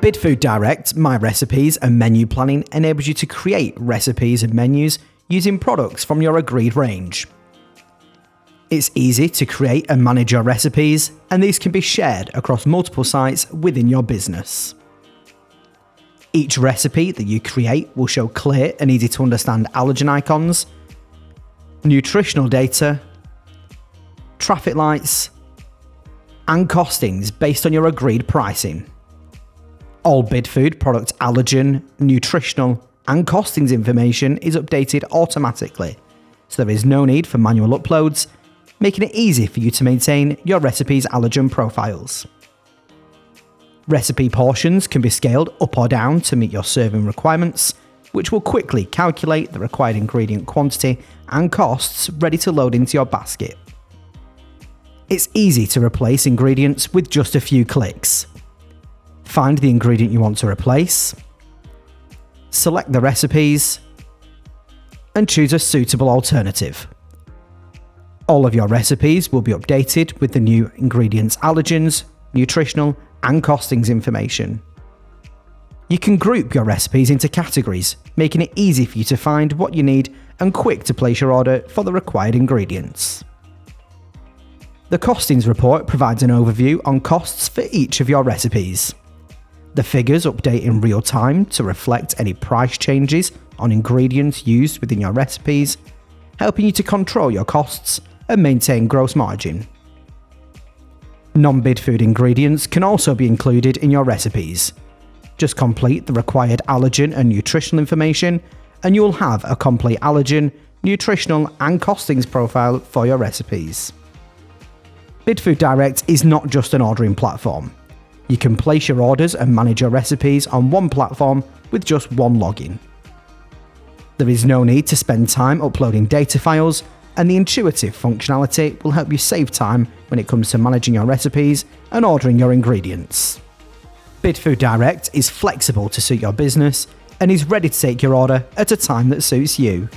Bidfood Direct, MyRecipes and Menu Planning enables you to create recipes and menus using products from your agreed range. It's easy to create and manage your recipes, and these can be shared across multiple sites within your business. Each recipe that you create will show clear and easy to understand allergen icons, nutritional data, traffic lights, and costings based on your agreed pricing. All Bidfood product allergen, nutritional, and costings information is updated automatically, so there is no need for manual uploads, making it easy for you to maintain your recipe's allergen profiles. Recipe portions can be scaled up or down to meet your serving requirements, which will quickly calculate the required ingredient quantity and costs ready to load into your basket. It's easy to replace ingredients with just a few clicks. Find the ingredient you want to replace, select the recipes, and choose a suitable alternative. All of your recipes will be updated with the new ingredients, allergens, nutritional, and costings information. You can group your recipes into categories, making it easy for you to find what you need and quick to place your order for the required ingredients. The costings report provides an overview on costs for each of your recipes. The figures update in real time to reflect any price changes on ingredients used within your recipes, helping you to control your costs and maintain gross margin. Non-Bidfood ingredients can also be included in your recipes. Just complete the required allergen and nutritional information, and you'll have a complete allergen, nutritional, and costings profile for your recipes. Bidfood Direct is not just an ordering platform. You can place your orders and manage your recipes on one platform with just one login. There is no need to spend time uploading data files, and the intuitive functionality will help you save time when it comes to managing your recipes and ordering your ingredients. Bidfood Direct is flexible to suit your business and is ready to take your order at a time that suits you.